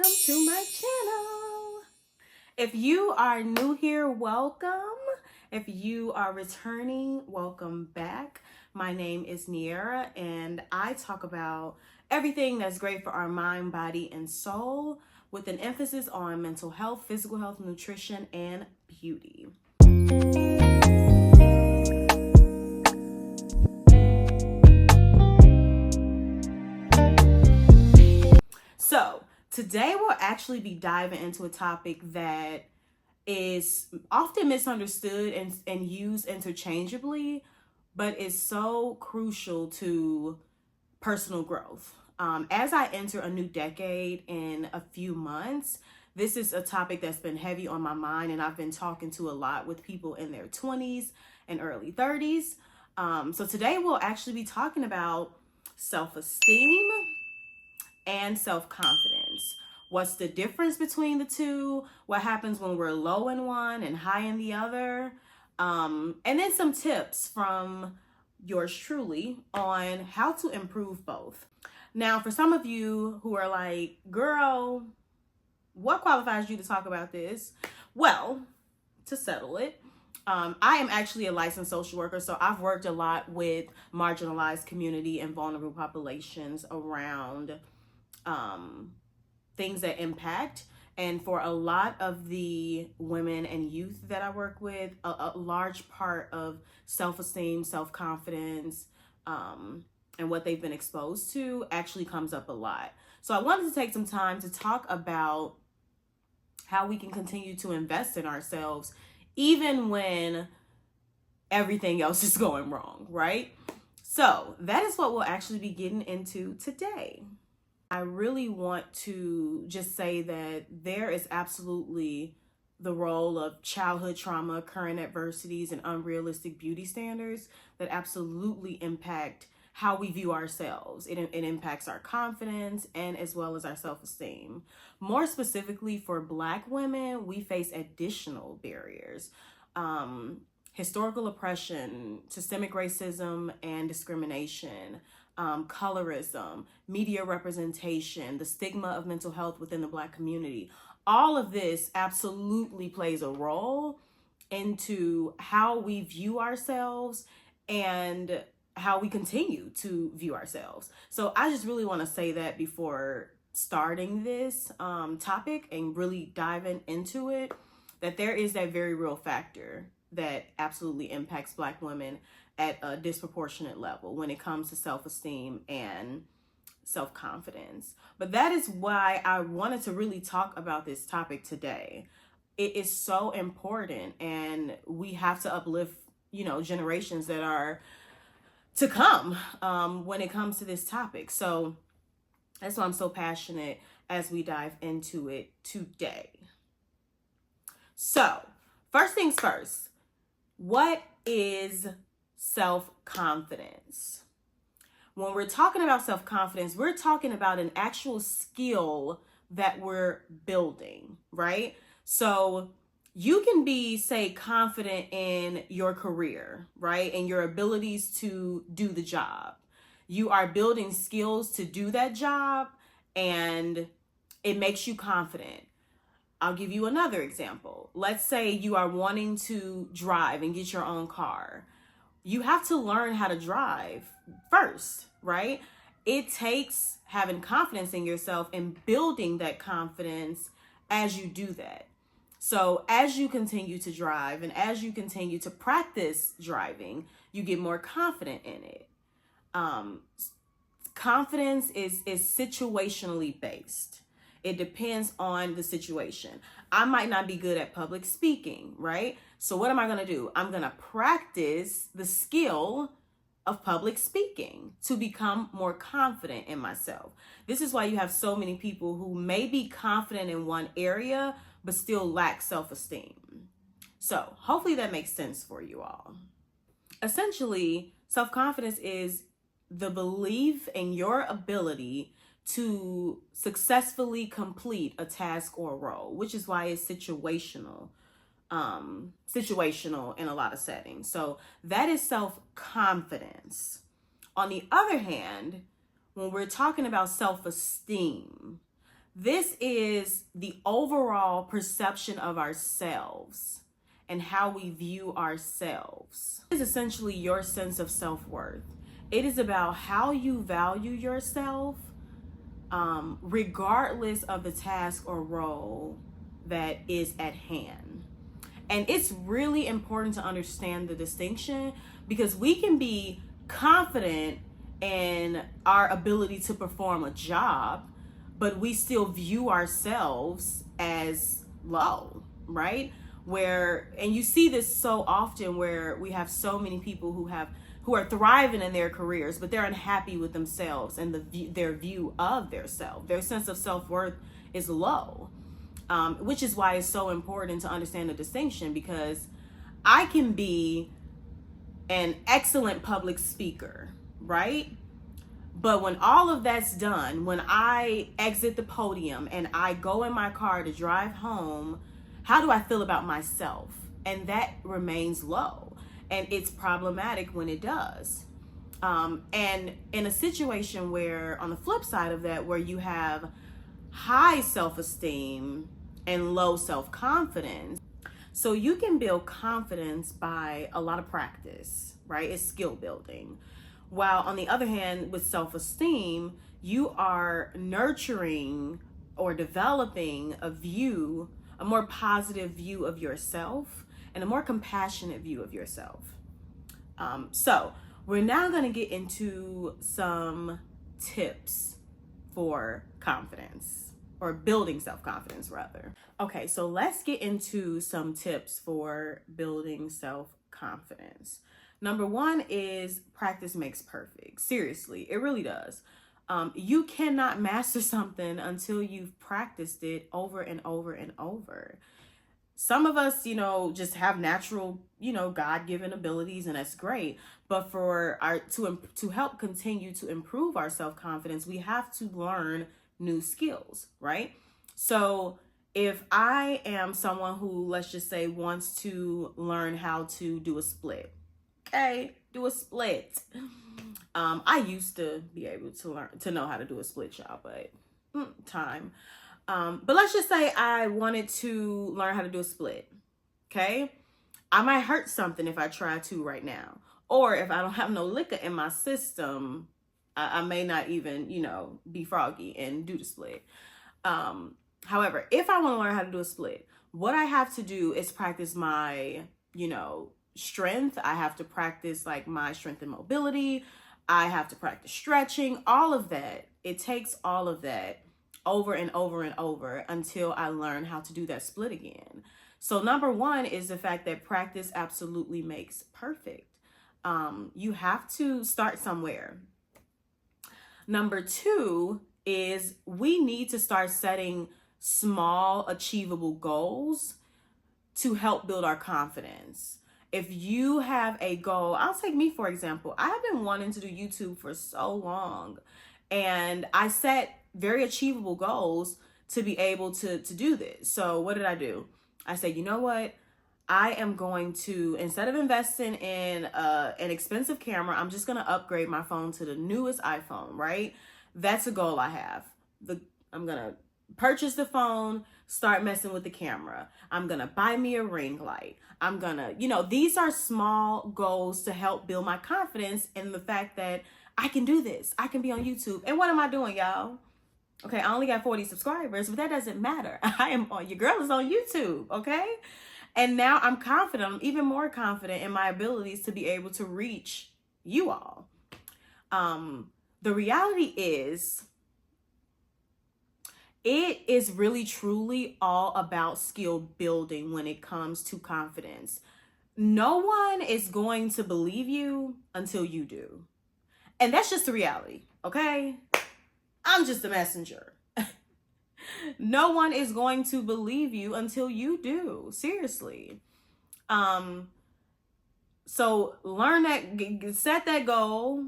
to my channel. If you are new here, welcome. If you are returning, welcome back. My name is Niera, and I talk about everything that's great for our mind, body, and soul, with an emphasis on mental health, physical health, nutrition, and beauty. So today we'll actually be diving into a topic that is often misunderstood and used interchangeably, but is so crucial to personal growth. As I enter a new decade in a few months, this is a topic that's been heavy on my mind, and I've been talking to a lot with people in their 20s and early 30s. So today we'll actually be talking about self-esteem and self-confidence. What's the difference between the two? What happens when we're low in one and high in the other? And then some tips from yours truly on how to improve both. Now, for some of you who are like, girl, what qualifies you to talk about this? Well, to settle it, I am actually a licensed social worker, so I've worked a lot with marginalized community and vulnerable populations around things that impact. And for a lot of the women and youth that I work with, a large part of self-esteem, self-confidence, and what they've been exposed to actually comes up a lot. So I wanted to take some time to talk about how we can continue to invest in ourselves even when everything else is going wrong, right? So that is what we'll actually be getting into today. I really want to just say that there is absolutely the role of childhood trauma, current adversities, and unrealistic beauty standards that absolutely impact how we view ourselves. It impacts our confidence and as well as our self-esteem. More specifically for Black women, we face additional barriers. Historical oppression, systemic racism and discrimination, colorism, media representation, the stigma of mental health within the Black community. All of this absolutely plays a role into how we view ourselves and how we continue to view ourselves. So I just really want to say that before starting this topic and really diving into it, that there is that very real factor that absolutely impacts Black women at a disproportionate level when it comes to self-esteem and self-confidence. But that is why I wanted to really talk about this topic today. It is so important, and we have to uplift, generations that are to come when it comes to this topic. So that's why I'm so passionate as we dive into it today. So first things first, what is self-confidence? When we're talking about self-confidence, we're talking about an actual skill that we're building, right? So you can be, say, confident in your career, right? And your abilities to do the job. You are building skills to do that job, and it makes you confident. I'll give you another example. Let's say you are wanting to drive and get your own car. You have to learn how to drive first, right? It takes having confidence in yourself and building that confidence as you do that. So as you continue to drive and as you continue to practice driving, you get more confident in it. Confidence is situationally based. It depends on the situation. I might not be good at public speaking, right? So what am I going to do? I'm going to practice the skill of public speaking to become more confident in myself. This is why you have so many people who may be confident in one area, but still lack self-esteem. So hopefully that makes sense for you all. Essentially, self-confidence is the belief in your ability to successfully complete a task or role, which is why it's situational in a lot of settings. So that is self-confidence. On the other hand, when we're talking about self-esteem, This is the overall perception of ourselves and how we view ourselves. It is essentially your sense of self-worth. It is about how you value yourself, regardless of the task or role that is at hand. And it's really important to understand the distinction, because we can be confident in our ability to perform a job, but we still view ourselves as low, right? And you see this so often, where we have so many people who are thriving in their careers, but they're unhappy with themselves and their view of their self. Their sense of self-worth is low, which is why it's so important to understand the distinction, because I can be an excellent public speaker, right? But when all of that's done, when I exit the podium and I go in my car to drive home, how do I feel about myself? And that remains low. And it's problematic when it does. And in a situation where, on the flip side of that, where you have high self-esteem and low self-confidence, so you can build confidence by a lot of practice, right? It's skill building. While on the other hand, with self-esteem, you are nurturing or developing a more positive view of yourself and a more compassionate view of yourself. So we're now going to get into some tips for confidence, or building self-confidence rather. Okay, so let's get into some tips for building self-confidence. Number one is practice makes perfect. Seriously, it really does. You cannot master something until you've practiced it over and over and over. Some of us, just have natural, God-given abilities, and that's great. But to help continue to improve our self-confidence, we have to learn new skills, right? So if I am someone who, let's just say, wants to learn how to do a split, do a split. I used to be able to know how to do a split, y'all, but time. But let's just say I wanted to learn how to do a split. Okay. I might hurt something if I try to right now, or if I don't have no liquor in my system, I may not even, be froggy and do the split. However, if I want to learn how to do a split, what I have to do is practice my, strength. I have to practice like my strength and mobility. I have to practice stretching, all of that. It takes all of that over and over and over until I learn how to do that split again. So number one is the fact that practice absolutely makes perfect. You have to start somewhere. Number two is we need to start setting small, achievable goals to help build our confidence. If you have a goal, I'll take me for example. I have been wanting to do YouTube for so long, and I set very achievable goals to be able to do this. So what did I do? I said, you know what? I am going to, instead of investing in an expensive camera, I'm just going to upgrade my phone to the newest iPhone, right? That's a goal I have. I'm going to purchase the phone, start messing with the camera. I'm going to buy me a ring light. I'm going to, these are small goals to help build my confidence in the fact that I can do this. I can be on YouTube. And what am I doing, y'all? Okay, I only got 40 subscribers, but that doesn't matter. Your girl is on YouTube, okay? And now I'm confident. I'm even more confident in my abilities to be able to reach you all. The reality is, it is really truly all about skill building when it comes to confidence. No one is going to believe you until you do. And that's just the reality, okay? I'm just a messenger. No one is going to believe you until you do. Seriously. So learn that, set that goal,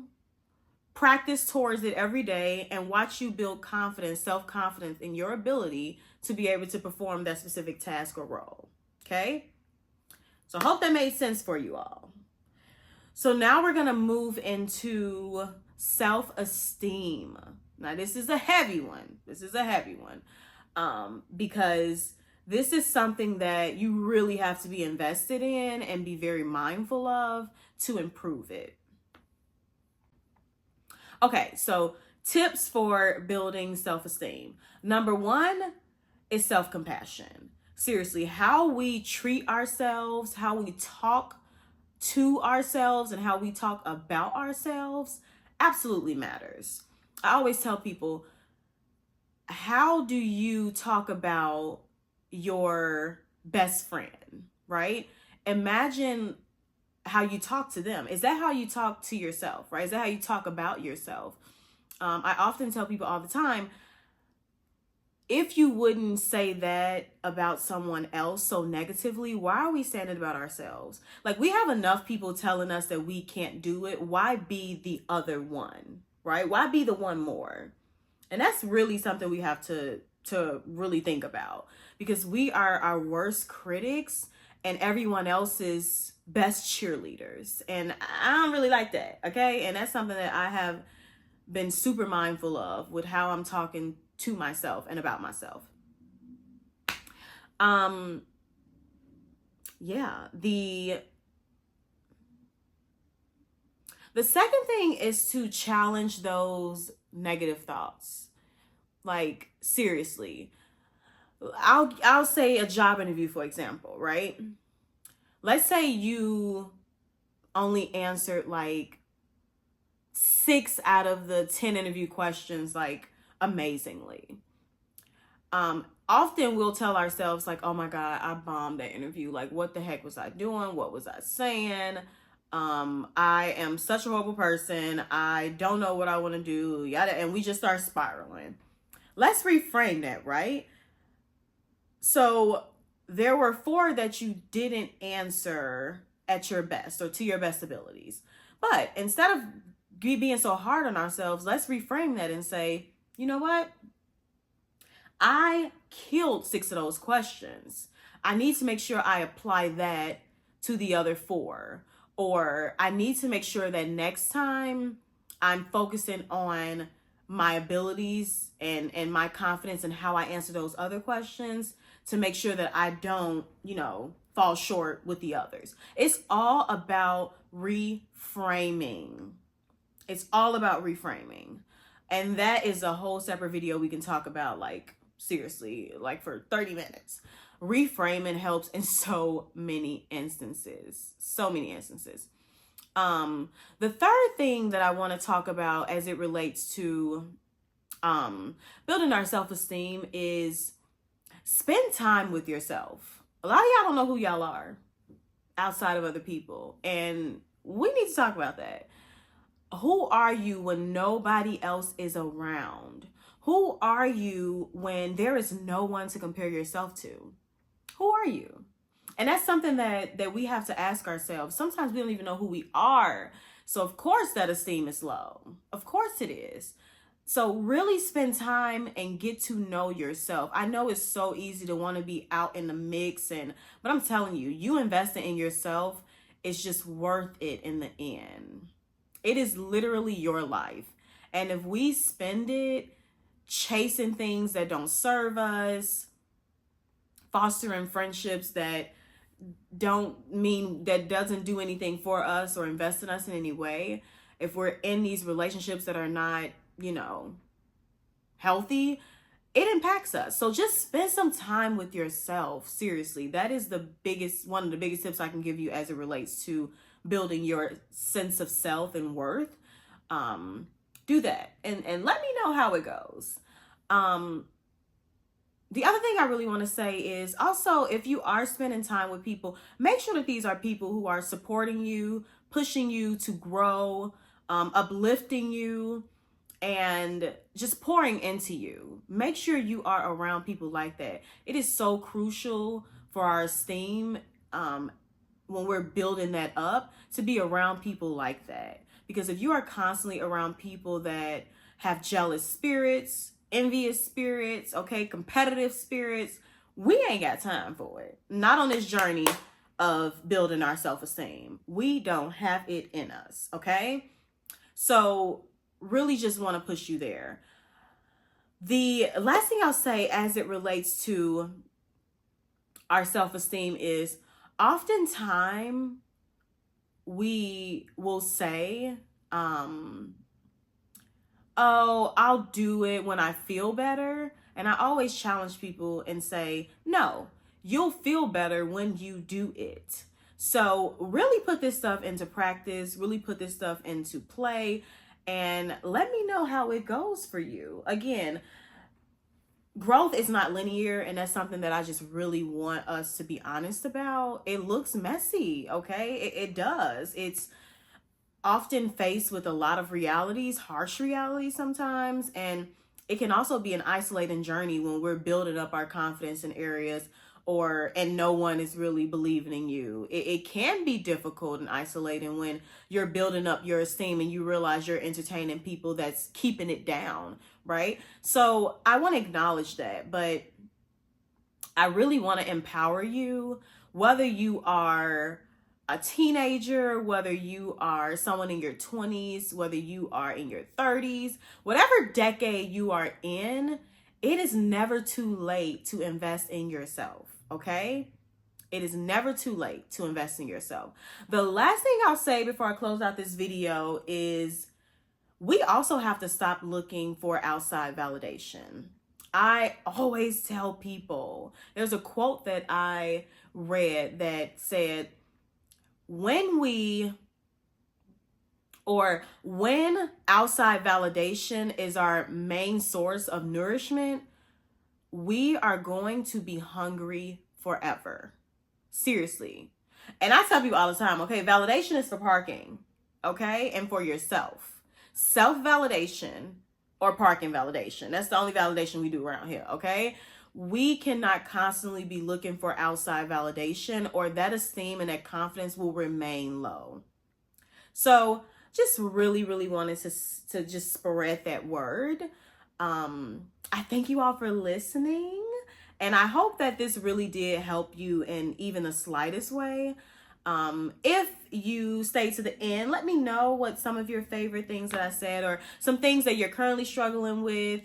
practice towards it every day, and watch you build confidence, self-confidence in your ability to be able to perform that specific task or role. Okay? So I hope that made sense for you all. So now we're going to move into self-esteem. Now, this is a heavy one. Because this is something that you really have to be invested in and be very mindful of to improve it. Okay, so tips for building self-esteem. Number one is self-compassion. Seriously, how we treat ourselves, how we talk to ourselves, and how we talk about ourselves absolutely matters. I always tell people, how do you talk about your best friend, right? Imagine how you talk to them. Is that how you talk to yourself, right? Is that how you talk about yourself? I often tell people all the time, if you wouldn't say that about someone else so negatively, why are we saying it about ourselves? Like, we have enough people telling us that we can't do it. Why be the other one, right? Why be the one more? And that's really something we have to really think about, because we are our worst critics and everyone else's best cheerleaders. And I don't really like that, okay? And that's something that I have been super mindful of with how I'm talking to myself and about myself. The second thing is to challenge those negative thoughts. Like, seriously. I'll say a job interview, for example, right? Let's say you only answered like 6 out of the 10 interview questions like amazingly. Often we'll tell ourselves like, oh my God, I bombed that interview. Like, what the heck was I doing? What was I saying? I am such a horrible person. I don't know what I want to do. Yada. And we just start spiraling. Let's reframe that, right? So there were 4 that you didn't answer at your best or to your best abilities. But instead of being so hard on ourselves, let's reframe that and say, you know what? I killed 6 of those questions. I need to make sure I apply that to the other 4. Or I need to make sure that next time I'm focusing on my abilities and my confidence and how I answer those other questions to make sure that I don't, fall short with the others. It's all about reframing. It's all about reframing. And that is a whole separate video we can talk about, like, seriously, like for 30 minutes. Reframing helps in so many instances. The third thing that I want to talk about as it relates to building our self-esteem is spend time with yourself. A lot of y'all don't know who y'all are outside of other people, and we need to talk about that. Who are you when nobody else is around? Who are you when there is no one to compare yourself to? Who are you? And that's something that we have to ask ourselves. Sometimes we don't even know who we are. So of course that esteem is low. Of course it is. So really spend time and get to know yourself. I know it's so easy to want to be out in the mix, but I'm telling you, you investing in yourself is just worth it in the end. It is literally your life. And if we spend it chasing things that don't serve us, fostering friendships that doesn't do anything for us or invest in us in any way, if we're in these relationships that are not, healthy, it impacts us. So just spend some time with yourself. Seriously, that is one of the biggest tips I can give you as it relates to building your sense of self and worth. Do that and let me know how it goes. The other thing I really want to say is also, if you are spending time with people, make sure that these are people who are supporting you, pushing you to grow, uplifting you, and just pouring into you. Make sure you are around people like that. It is so crucial for our esteem when we're building that up, to be around people like that. Because if you are constantly around people that have jealous spirits, envious spirits, competitive spirits, we ain't got time for it. Not on this journey of building our self-esteem. We don't have it in us, okay? So really just want to push you there. The last thing I'll say as it relates to our self-esteem is oftentimes we will say, oh, I'll do it when I feel better. And I always challenge people and say, no, you'll feel better when you do it. So really put this stuff into practice, really put this stuff into play, and let me know how it goes for you. Again, growth is not linear, and that's something that I just really want us to be honest about. It looks messy, okay? It does. It's often faced with a lot of realities, harsh realities sometimes, and it can also be an isolating journey when we're building up our confidence in areas and no one is really believing in you. It can be difficult and isolating when you're building up your esteem and you realize you're entertaining people that's keeping it down, right? So I want to acknowledge that, but I really want to empower you, whether you are a teenager, whether you are someone in your 20s, whether you are in your 30s, whatever decade you are in, it is never too late to invest in yourself, okay? It is never too late to invest in yourself. The last thing I'll say before I close out this video is we also have to stop looking for outside validation. I always tell people, there's a quote that I read that said, when outside validation is our main source of nourishment, we are going to be hungry forever. Seriously. And I tell people all the time, okay, validation is for parking, okay, and for yourself. Self-validation or parking validation. That's the only validation we do around here, okay? We cannot constantly be looking for outside validation, or that esteem and that confidence will remain low. So just really, really wanted to just spread that word. I thank you all for listening, and I hope that this really did help you in even the slightest way. If you stay to the end, let me know what some of your favorite things that I said, or some things that you're currently struggling with,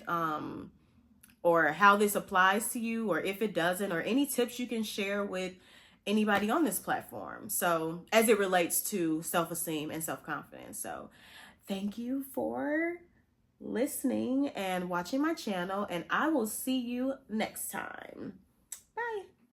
or how this applies to you, or if it doesn't, or any tips you can share with anybody on this platform. So as it relates to self-esteem and self-confidence. So thank you for listening and watching my channel, and I will see you next time. Bye.